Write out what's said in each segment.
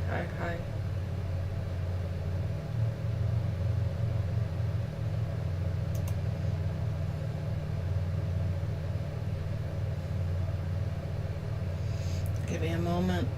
Hi. Give me a moment.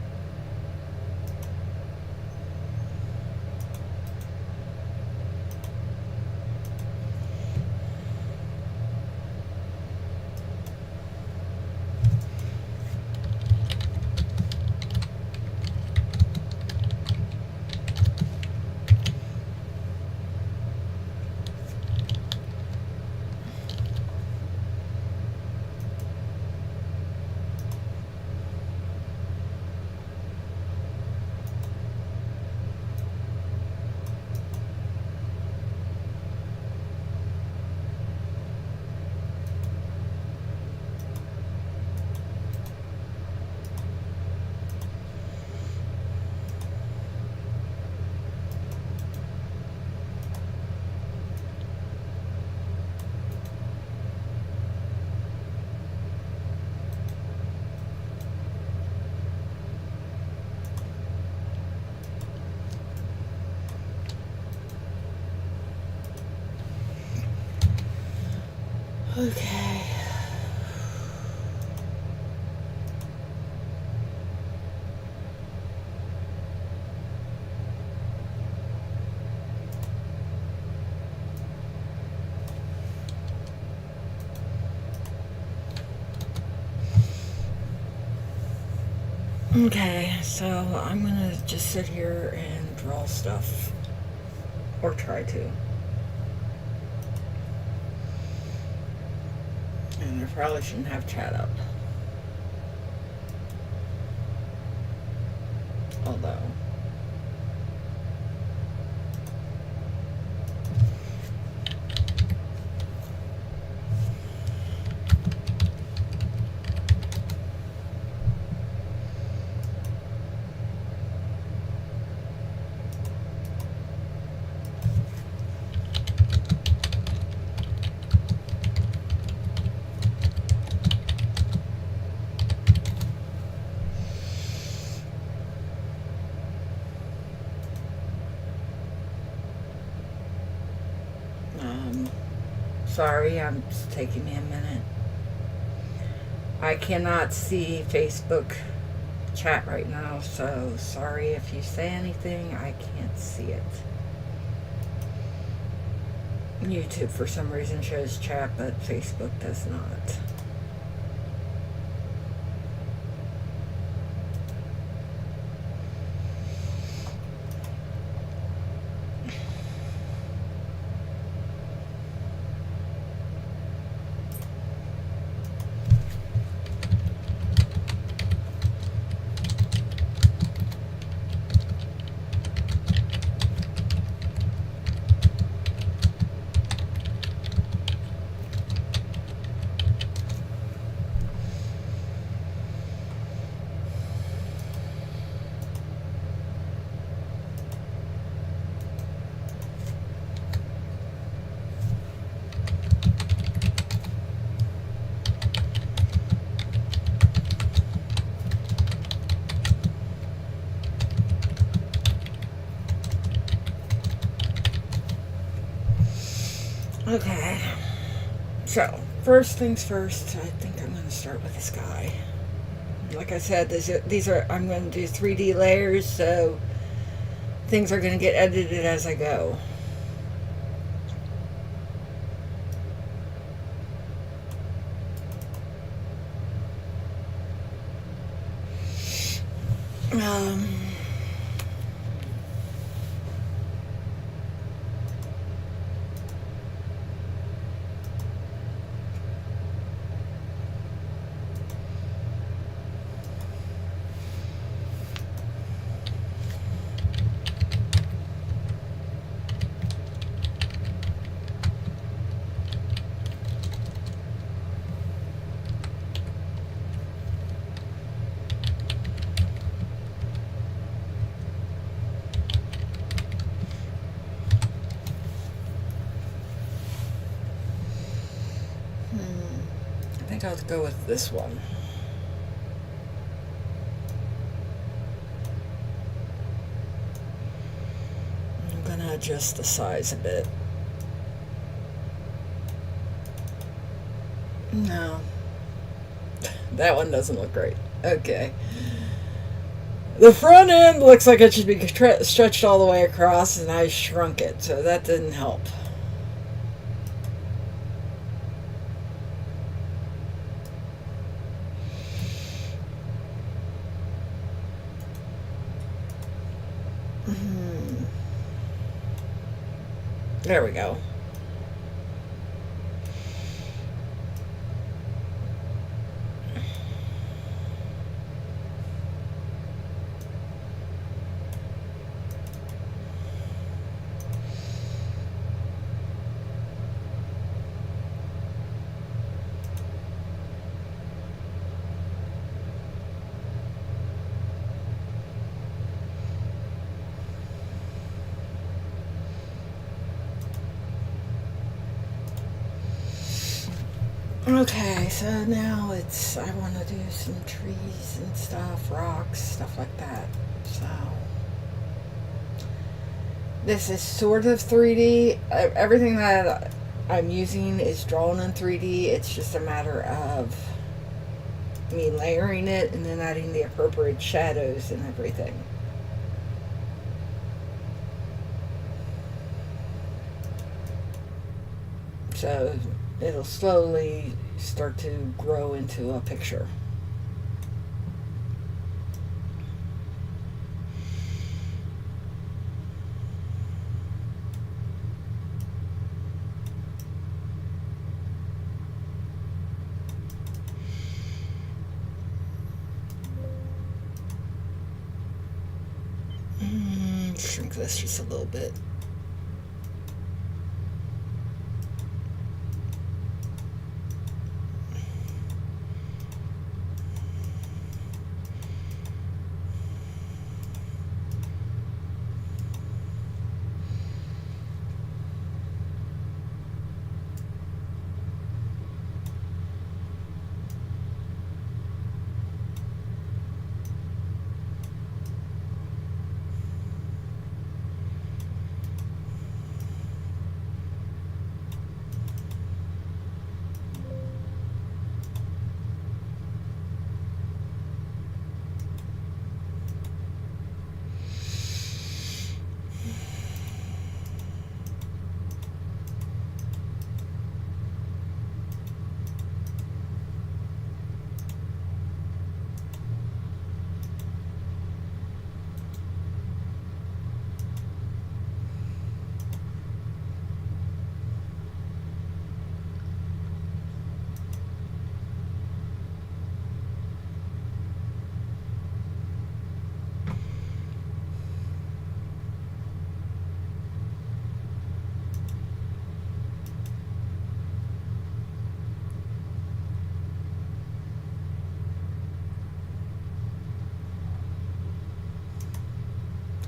Okay. Okay, so I'm gonna just sit here and draw stuff. Or try to. And I probably shouldn't have chat up. Although. Sorry, it's taking me a minute. I cannot see Facebook chat right now, so sorry if you say anything, I can't see it. YouTube for some reason shows chat, but Facebook does not. Okay, so first things first, I think I'm going to start with this guy. Like I said, these are I'm going to do 3D layers, so things are going to get edited as I go. Um, I think I'll go with this one. adjust the size a bit. No. That one doesn't look great. Okay. The front end looks like it should be stretched all the way across, and I shrunk it, so that didn't help. There we go. Okay, so now I want to do some trees and stuff, rocks, stuff like that. So, this is sort of 3D. Everything that I'm using is drawn in 3D. It's just a matter of me layering it and then adding the appropriate shadows and everything. So, it'll slowly start to grow into a picture. Shrink this just a little bit.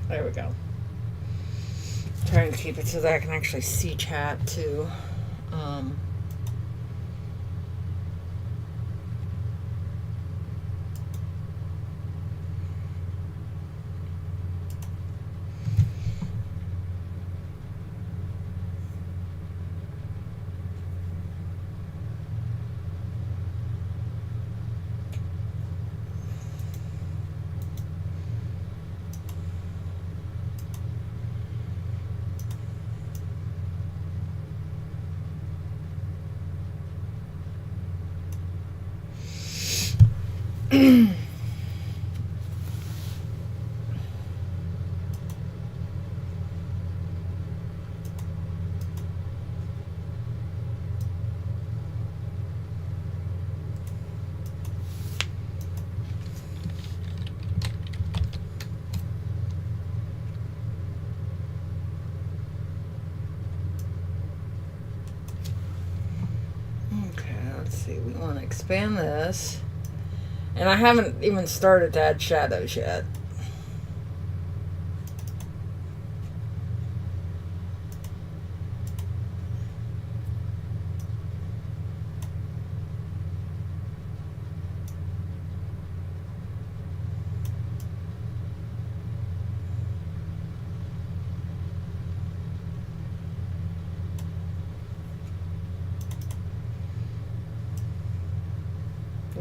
There we go. Trying to keep it so that I can actually see chat too. Let's see, we want to expand this. And I haven't even started to add shadows yet.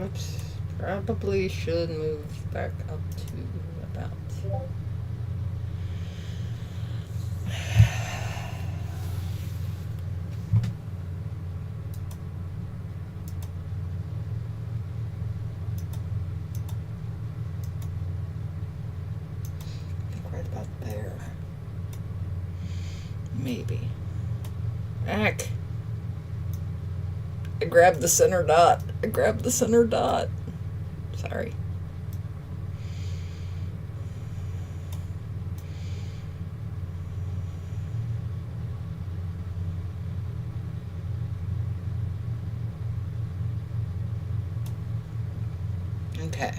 Oops. Probably should move back up to about. I think right about there. Maybe. Heck. I grabbed the center dot. Sorry. Okay.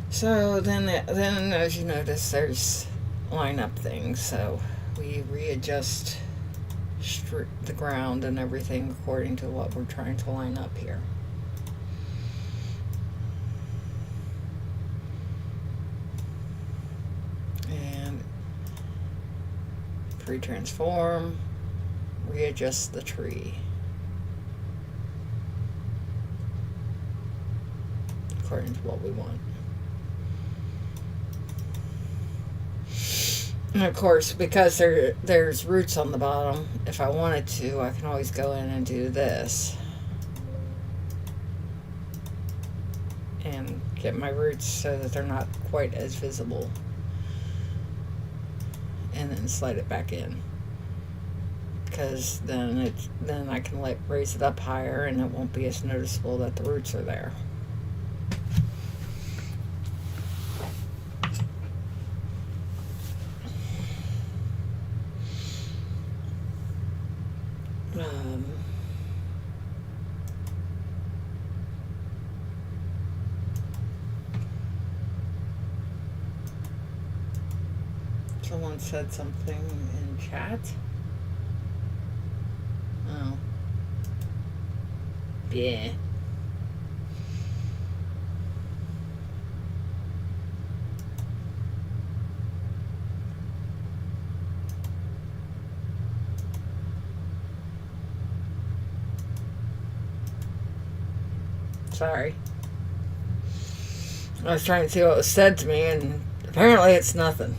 So then as you notice, there's line up things. So we readjust the ground and everything according to what we're trying to line up here. And pre-transform, readjust the tree according to what we want. And of course, because there's roots on the bottom, if I wanted to, I can always go in and do this. And get my roots so that they're not quite as visible. And then slide it back in. Because then I can raise it up higher and it won't be as noticeable that the roots are there. Someone said something in chat. Oh. Yeah. Sorry. I was trying to see what was said to me, and apparently it's nothing.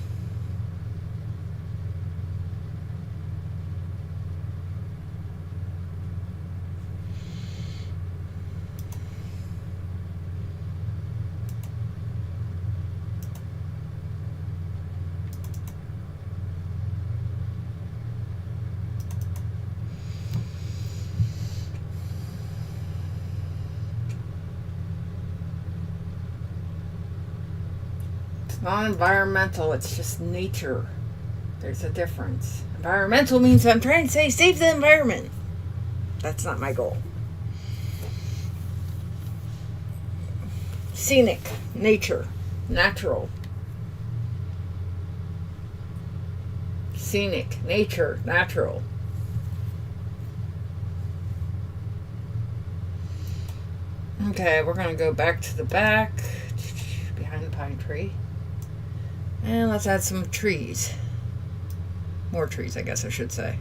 Not environmental, it's just nature. There's a difference. Environmental means I'm trying to say save the environment. That's not my goal. Scenic, nature, natural. Scenic, nature, natural. Okay, we're going to go back to the back, behind the pine tree. And let's add some trees. More trees, I guess I should say.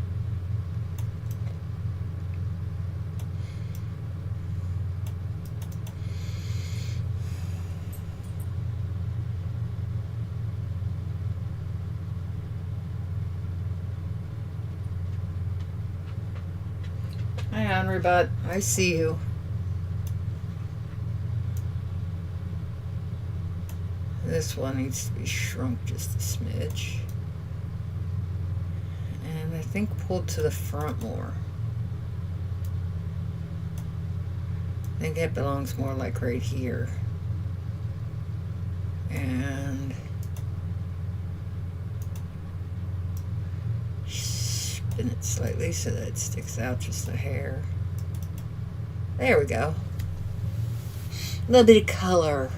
Hi, Henry, I see you. This one needs to be shrunk just a smidge. And I think pulled to the front more. I think it belongs more like right here. And spin it slightly so that it sticks out just a hair. There we go. A little bit of color.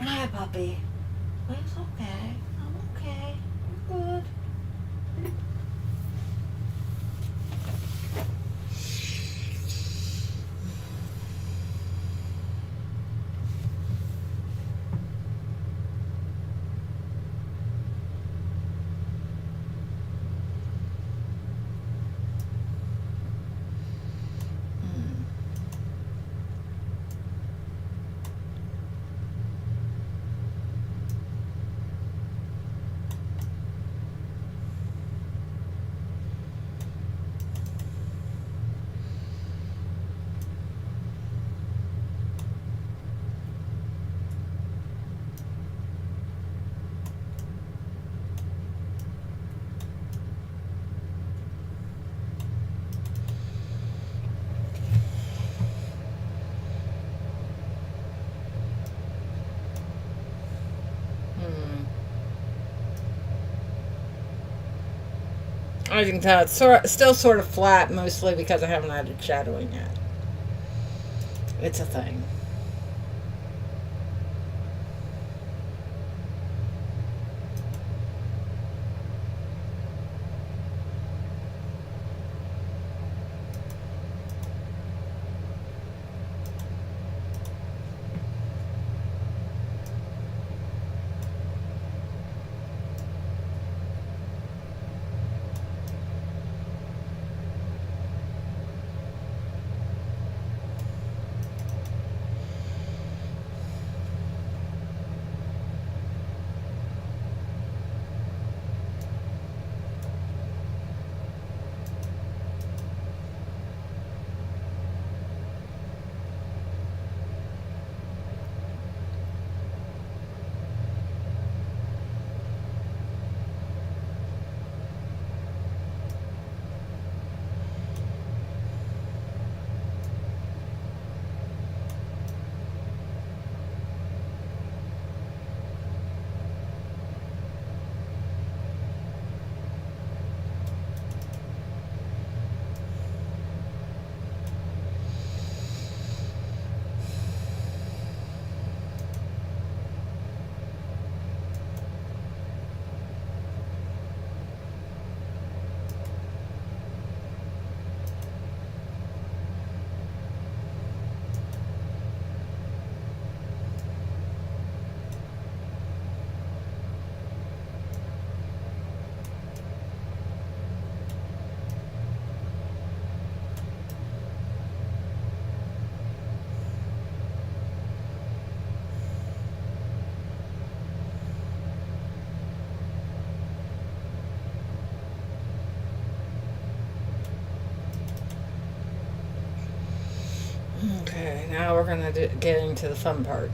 Hi, puppy. It's okay. I'm okay. I'm good. As you can tell, it's still sort of flat, mostly because I haven't added shadowing yet. It's a thing. Okay, now we're going to get into the fun part.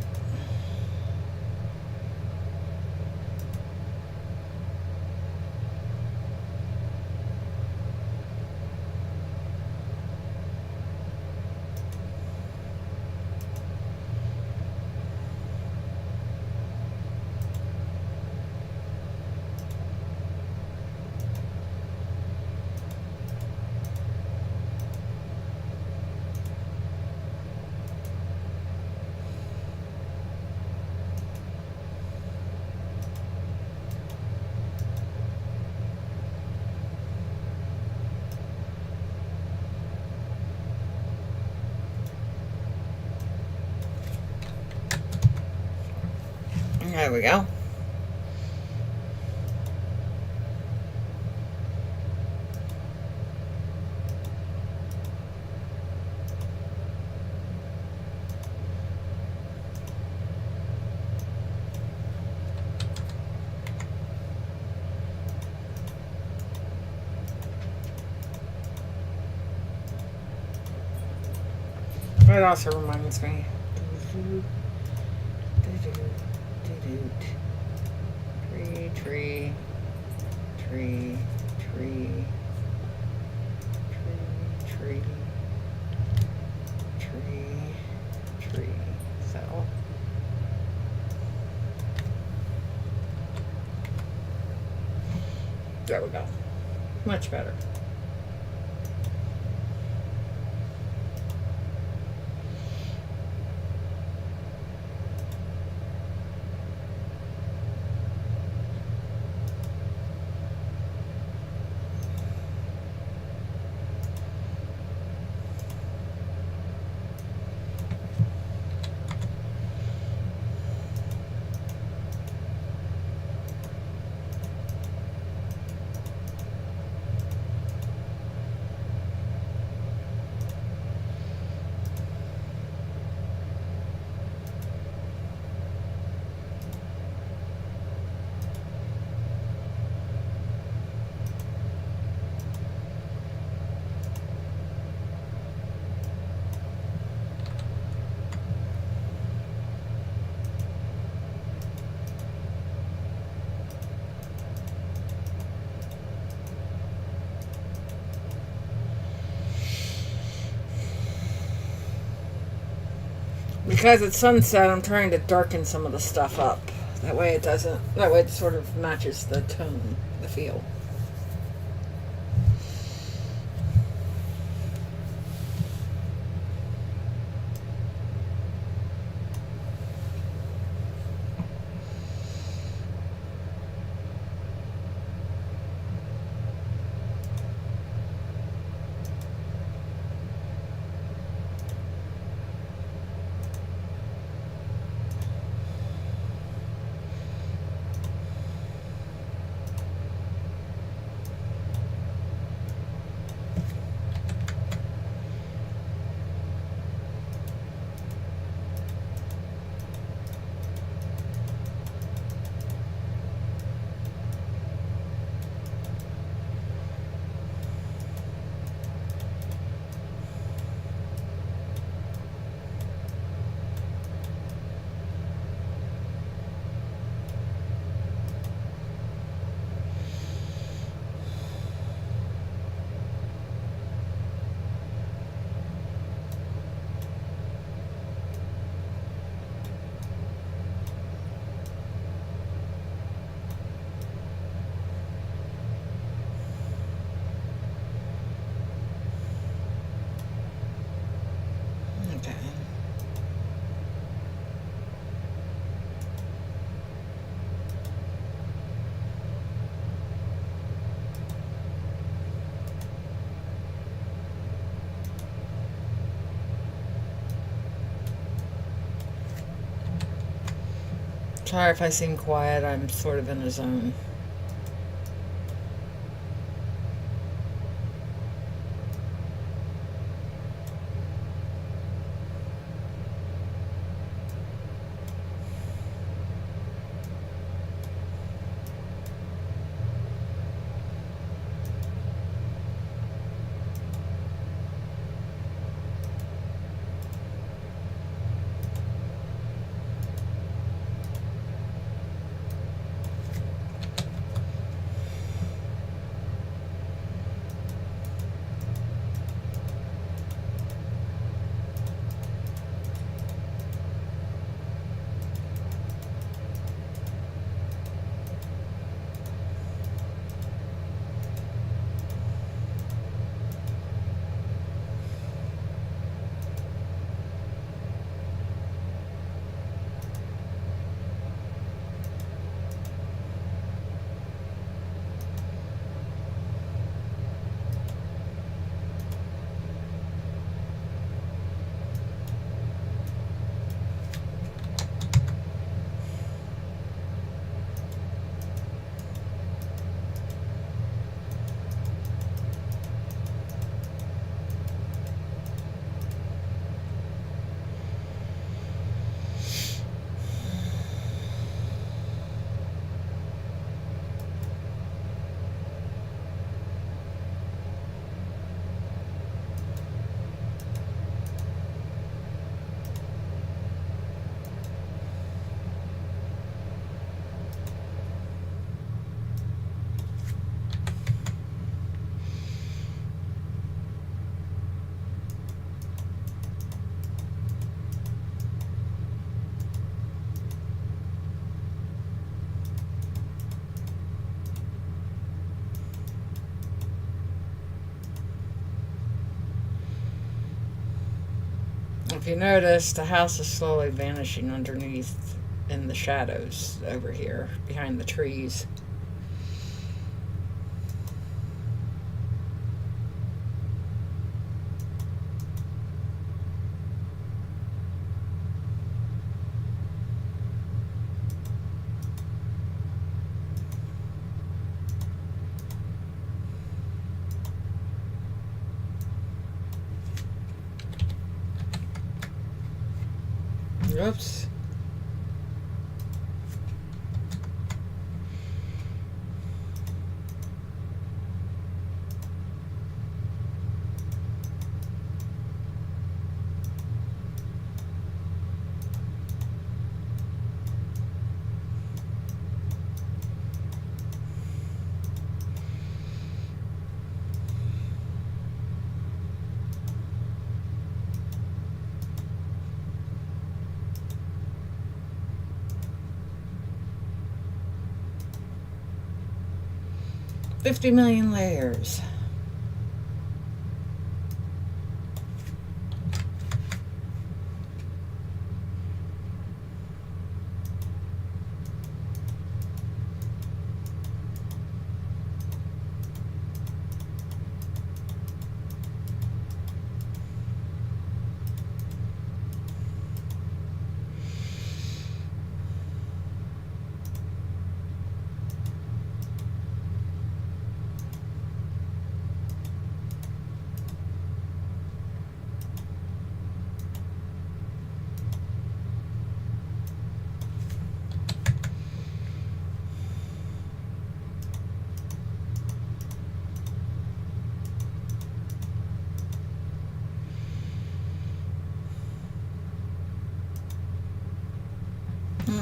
There we go. It also reminds me. Tree, tree, tree, tree, tree, tree, tree. So. There we go. Much better. Because it's sunset, I'm trying to darken some of the stuff up. That way it doesn't, that way it sort of matches the tone, the feel. Sorry if I seem quiet, I'm sort of in a zone. If you notice, the house is slowly vanishing underneath in the shadows over here behind the trees. Oops. $50 million layers.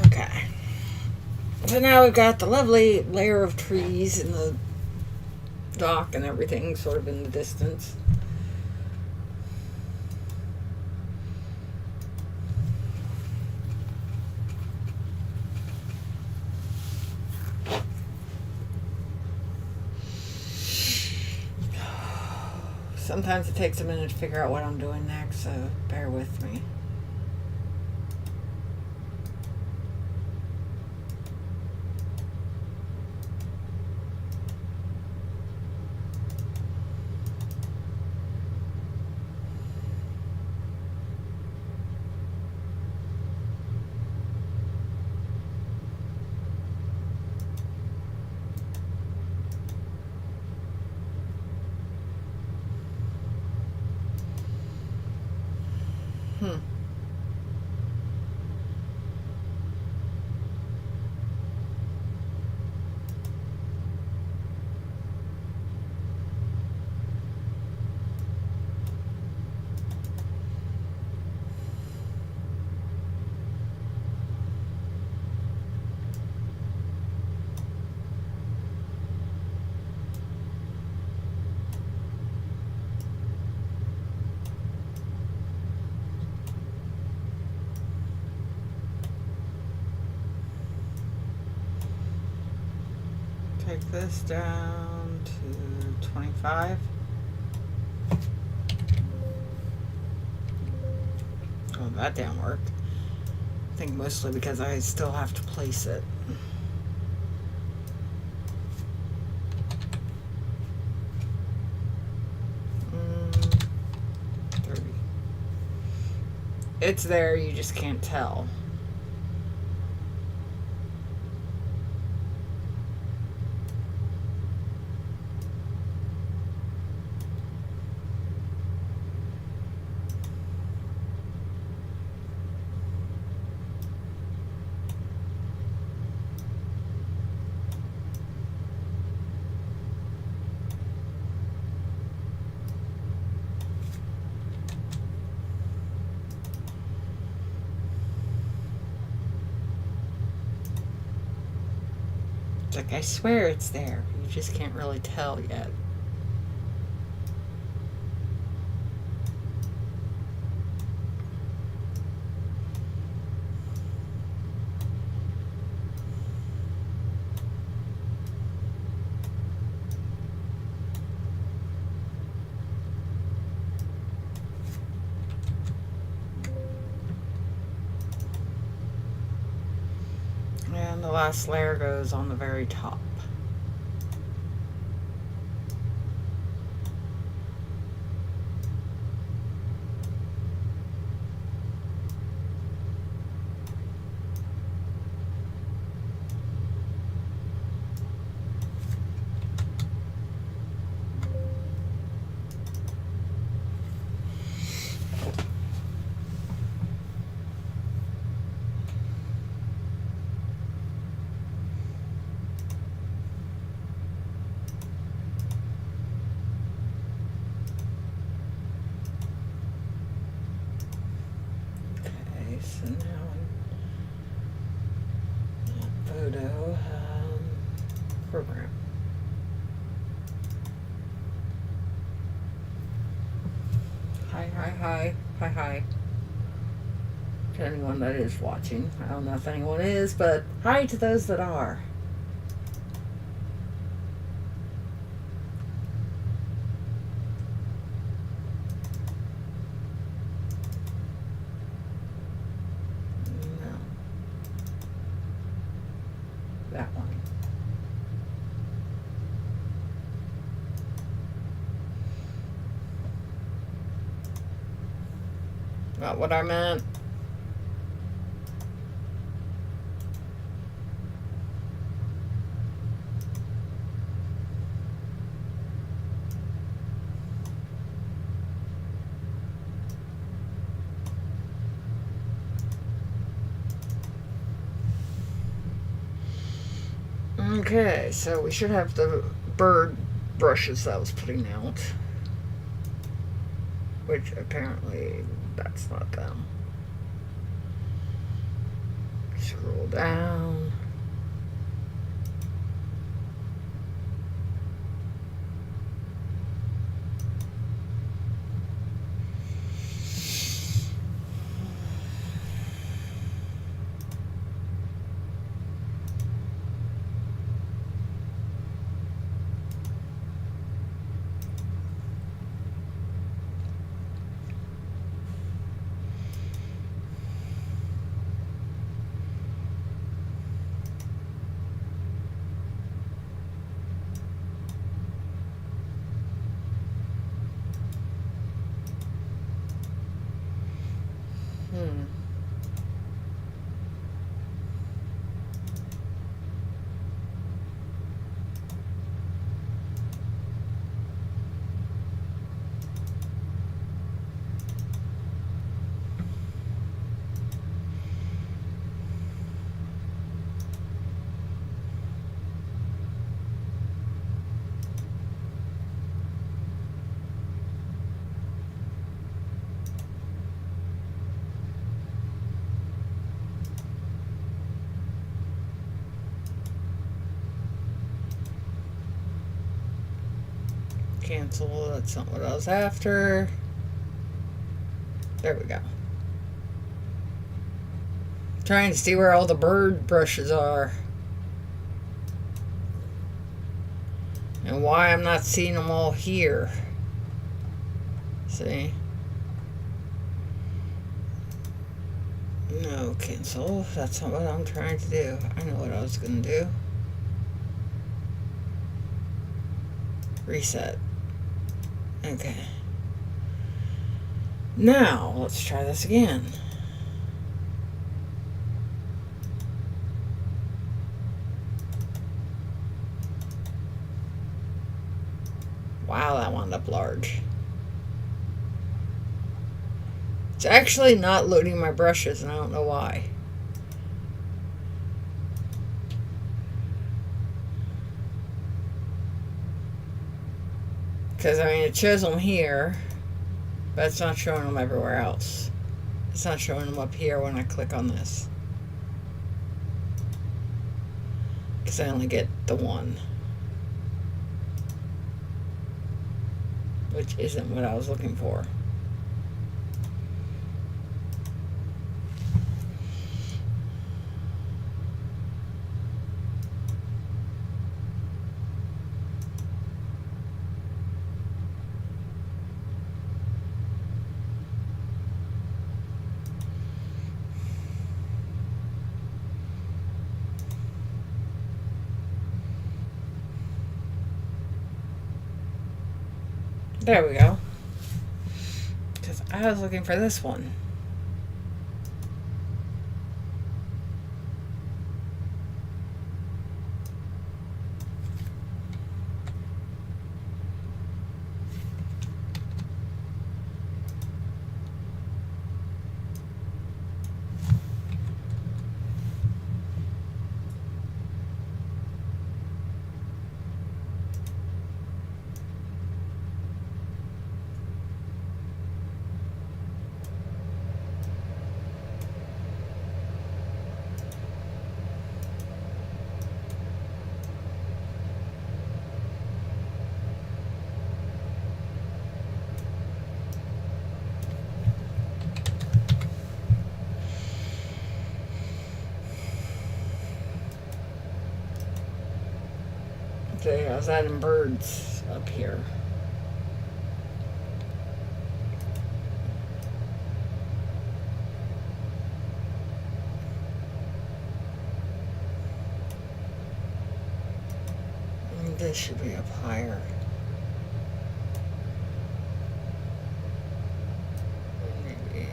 Okay. So now we've got the lovely layer of trees and the dock and everything sort of in the distance. Sometimes it takes a minute to figure out what I'm doing next, so bear with me. take this down to 25. Oh, that didn't work. I think mostly because I still have to place it. Mm, 30. It's there, you just can't tell. It's like, I swear it's there. You just can't really tell yet. And the last layer goes on the very top. So now photo program. Hi. To anyone that is watching. I don't know if anyone is, but hi to those that are. No. That one. Not what I meant. Okay, so we should have the bird brushes that I was putting out. Which apparently that's not them. Scroll down. Cancel, that's not what I was after. There we go. Trying to see where all the bird brushes are. And why I'm not seeing them all here. See? No, cancel. That's not what I'm trying to do. I know what I was going to do. Reset. Okay. Now, let's try this again. Wow, that wound up large. It's actually not loading my brushes, and I don't know why. Because, I mean, it shows them here, but it's not showing them everywhere else. It's not showing them up here when I click on this. Because I only get the one. Which isn't what I was looking for. There we go. Because I was looking for this one. Okay, I was adding birds up here. And this should be up higher. Maybe.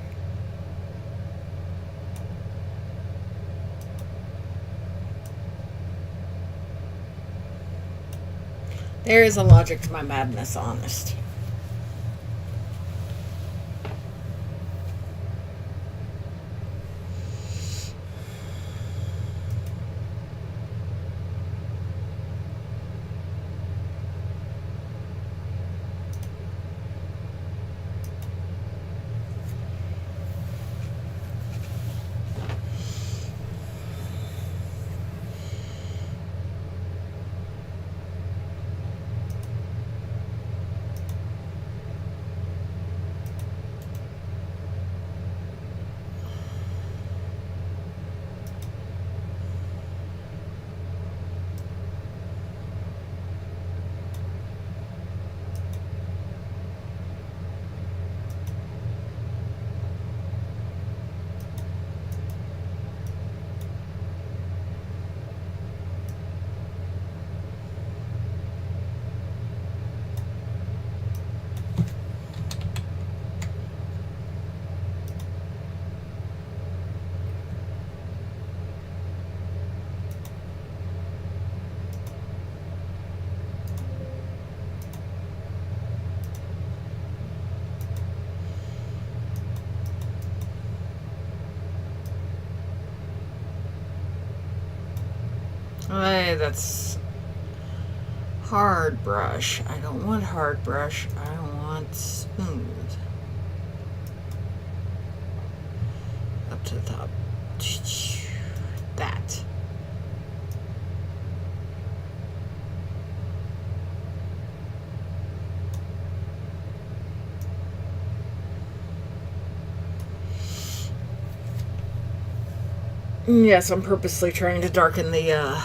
There is a logic to my madness, honest. Hey, that's hard brush. I don't want hard brush. I want smooth. Up to the top. That. Yes, I'm purposely trying to darken the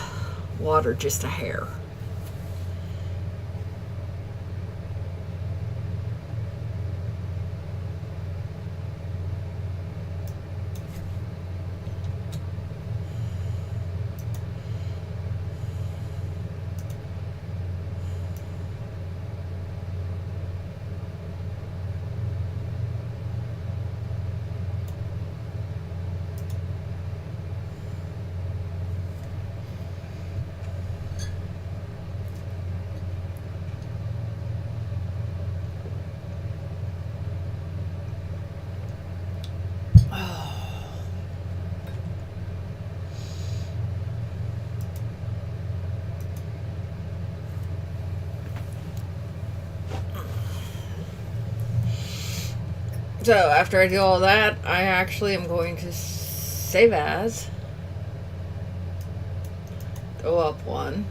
water just a hair. So after I do all that, I actually am going to save as, go up one.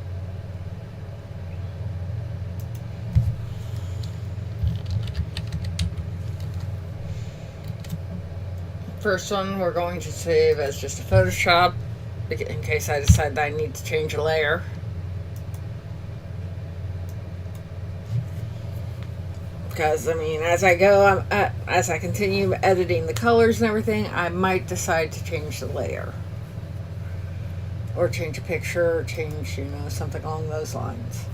First one we're going to save as just a Photoshop in case I decide that I need to change a layer. Because, I mean, as I go, as I continue editing the colors and everything, I might decide to change the layer. Or change a picture, or change, you know, something along those lines.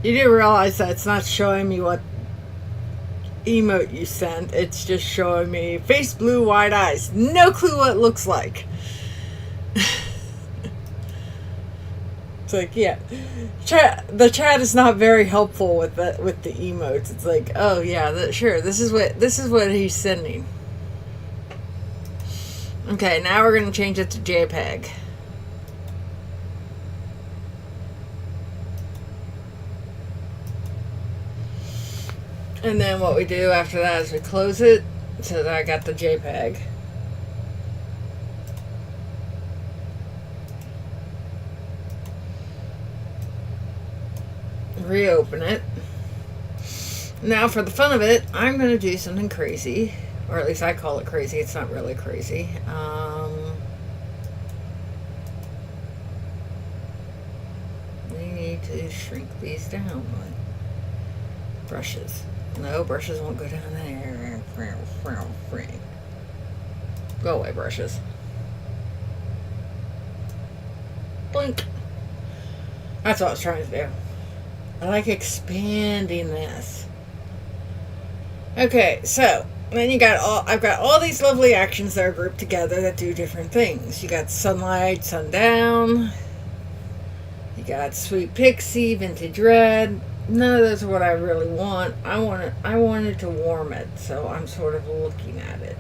You do realize that it's not showing me what emote you sent. It's just showing me face blue, wide eyes. No clue what it looks like. It's like, yeah, the chat is not very helpful with the emotes. It's like, oh yeah, sure, this is what he's sending. Okay, now we're gonna change it to JPEG. And then what we do after that is we close it so that I got the JPEG. Reopen it. Now for the fun of it, I'm going to do something crazy. Or at least I call it crazy. It's not really crazy. We need to shrink these down. Brushes. No, brushes won't go down there. Go away, brushes. Blink. That's what I was trying to do. I like expanding this. Okay, so then I've got all these lovely actions that are grouped together that do different things. You got sunlight, sundown. You got sweet pixie, vintage red. None of those are what I really want. I wanted to warm it, so I'm sort of looking at it.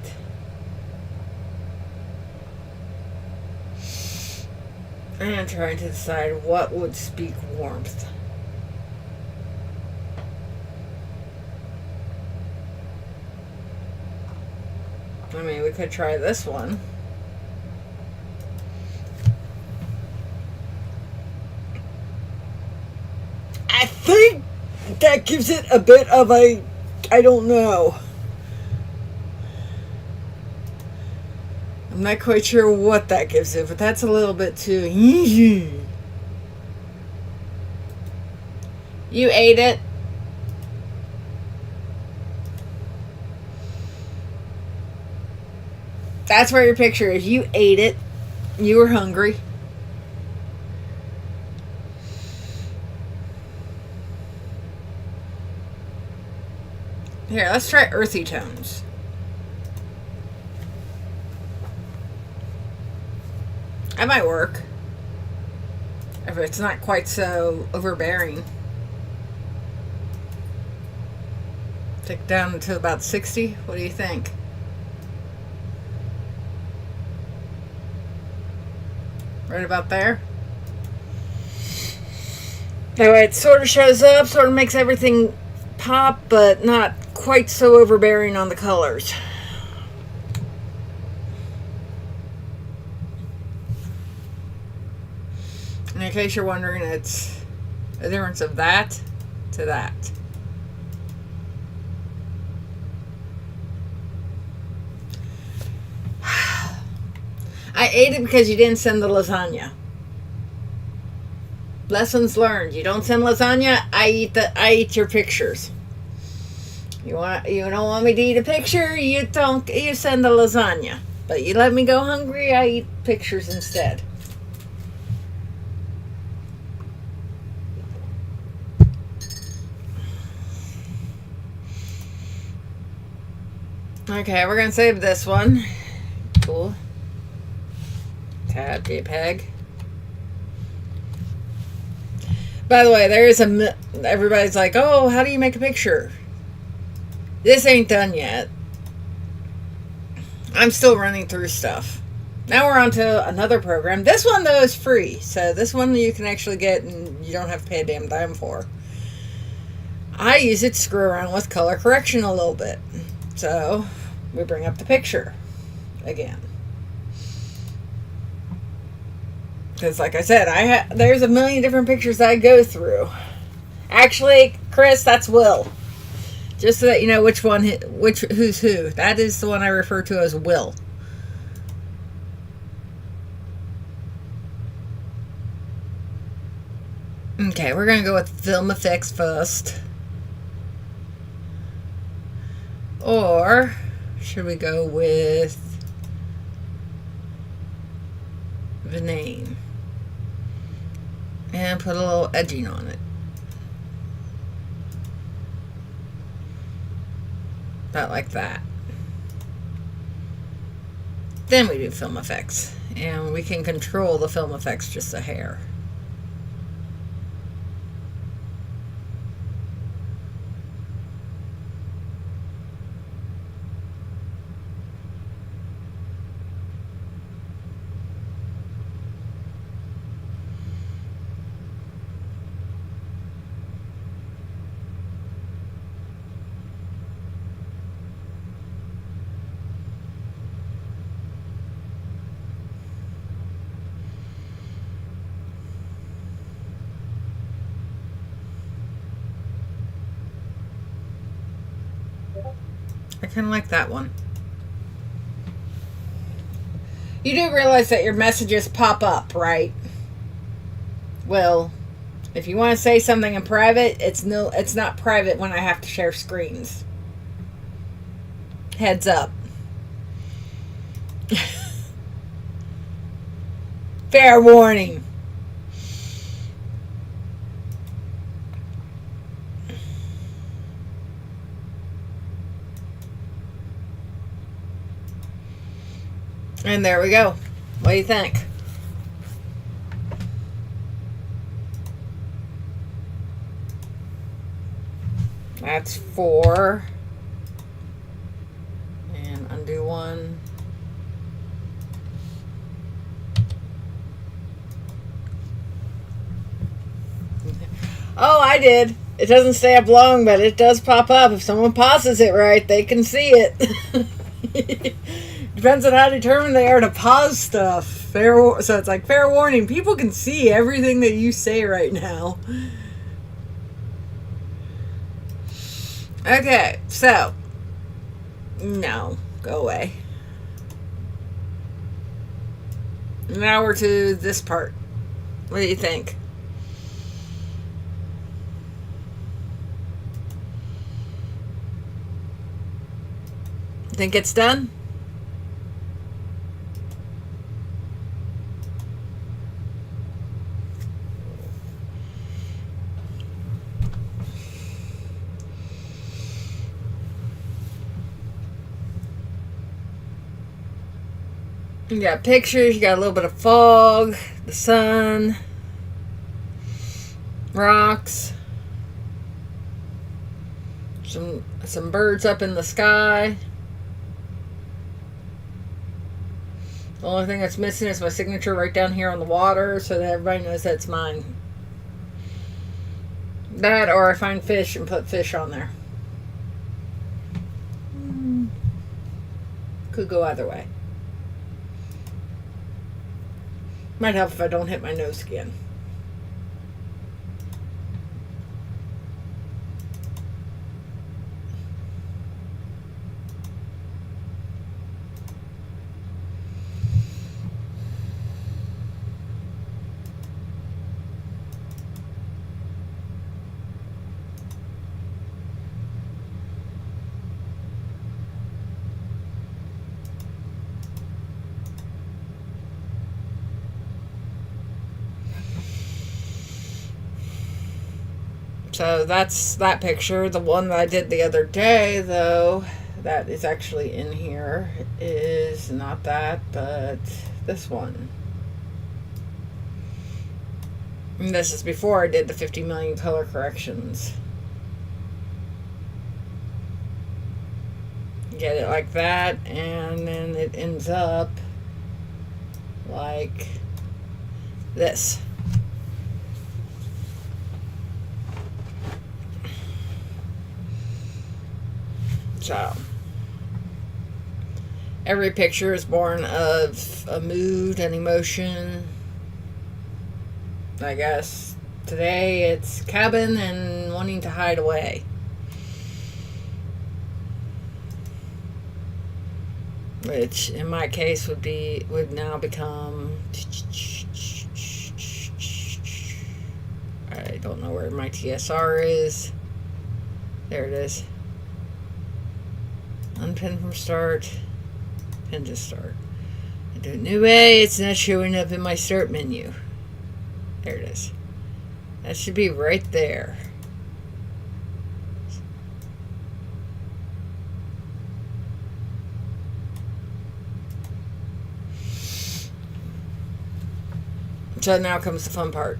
And trying to decide what would speak warmth. I mean, we could try this one. I think that gives it a bit of a, I don't know. I'm not quite sure what that gives it, but that's a little bit too easy. You ate it. That's where your picture is. You ate it. You were hungry. Here, let's try earthy tones. That might work. If it's not quite so overbearing. Take it down to about 60. What do you think? Right about there. That way it sort of shows up, sort of makes everything pop, but not quite so overbearing on the colors. And in case you're wondering, it's a difference of that to that. I ate it because you didn't send the lasagna. Lessons learned. You don't send lasagna, I eat your pictures. You don't want me to eat a picture, you send the lasagna. But you let me go hungry, I eat pictures instead. Okay, we're gonna save this one. Cool. Tab JPEG. By the way, everybody's like, oh, how do you make a picture? This ain't done yet. I'm still running through stuff. Now we're on to another program. This one, though, is free. So this one you can actually get and you don't have to pay a damn dime for. I use it to screw around with color correction a little bit. So we bring up the picture again. Because like I said, there's a million different pictures I go through. Actually, Chris, that's Will. Just so that you know who's who. That is the one I refer to as Will. Okay, we're going to go with film effects first. Or should we go with the name? And put a little edging on it. About like that. Then we do film effects. And we can control the film effects just a hair. I kind of like that one. You do realize that your messages pop up, right? Well, if you want to say something in private, it's not private when I have to share screens. Heads up. Fair warning. And there we go. What do you think? That's 4. And undo 1. Oh, I did. It doesn't stay up long, but it does pop up. If someone pauses it right, they can see it. Depends on how determined they are to pause stuff. So it's like, fair warning. People can see everything that you say right now. Okay, so. No, go away. Now we're to this part. What do you think? Think it's done? You got pictures, you got a little bit of fog, the sun, rocks, some birds up in the sky. The only thing that's missing is my signature right down here on the water so that everybody knows that's mine. That, or I find fish and put fish on there. Could go either way. Might help if I don't hit my nose again. So that's that picture. The one that I did the other day, though, that is actually in here, is not that, but this one. And this is before I did the 50 million color corrections. Get it like that, and then it ends up like this. So, every picture is born of a mood and emotion. I guess today it's cabin and wanting to hide away. Which in my case would now become, I don't know where my TSR is. There it is. Unpin from start. Pin to start. I do a new way. It's not showing up in my start menu. There it is. That should be right there. So now comes the fun part.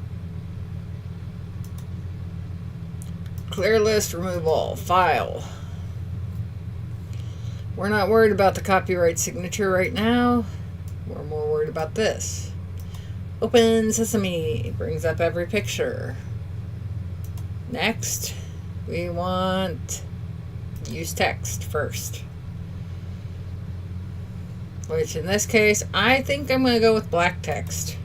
Clear list, remove all. File. We're not worried about the copyright signature right now. We're more worried about this. Open Sesame. Brings up every picture. Next, we want use text first. Which in this case, I think I'm going to go with black text.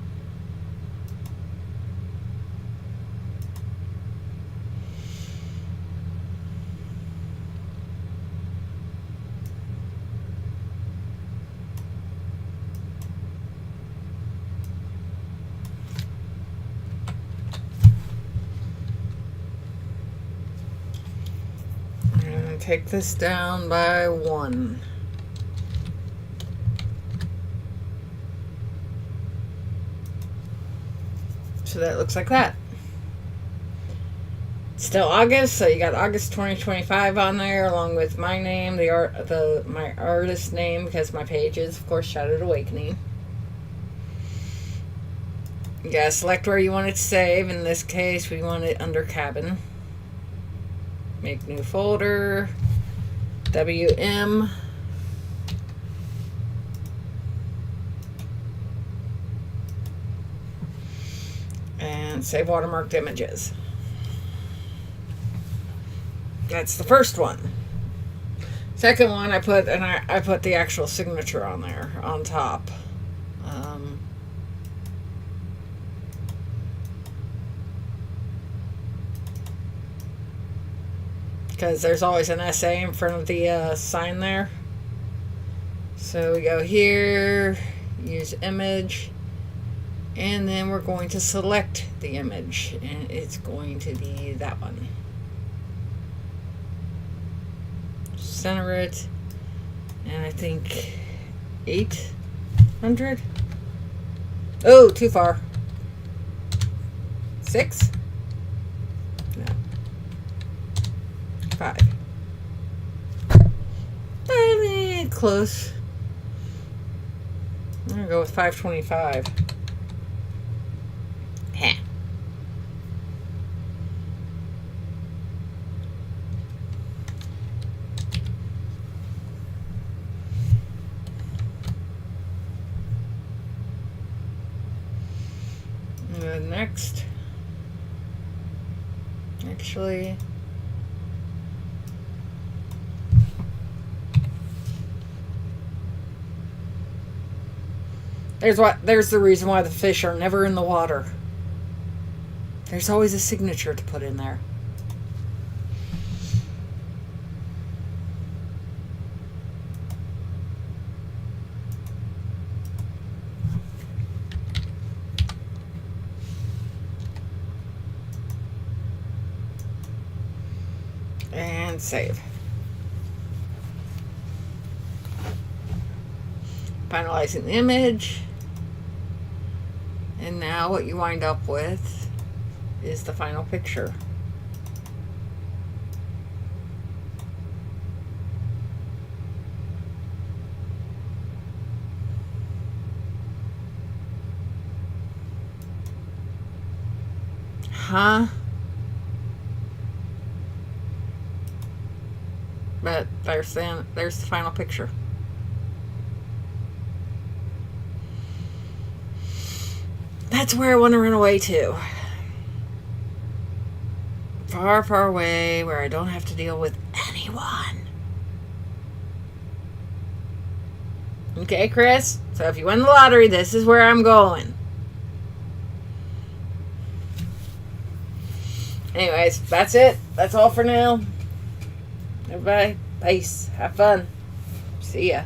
Take this down by 1. So that looks like that. It's still August, so you got August 2025 on there, along with my name, my artist name, because my page is, of course, Shadowed Awakening. You gotta select where you want it to save. In this case, we want it under cabin. Make new folder, WM, and save watermarked images. That's the first one. Second one, I put the actual signature on there on top. Because there's always an SA in front of the sign there. So we go here, use image, and then we're going to select the image, and it's going to be that one. Center it, and I think 800. Oh, too far. 6? No. 5. I mean, close. I'm gonna go with 525. Heh. And then next, actually, there's the reason why the fish are never in the water. There's always a signature to put in there. And save. Finalizing the image. And now what you wind up with is the final picture. Huh? But there's the final picture. That's where I want to run away to. Far, far away where I don't have to deal with anyone. Okay, Chris? So if you win the lottery, this is where I'm going. Anyways, that's it. That's all for now. Everybody, peace. Have fun. See ya.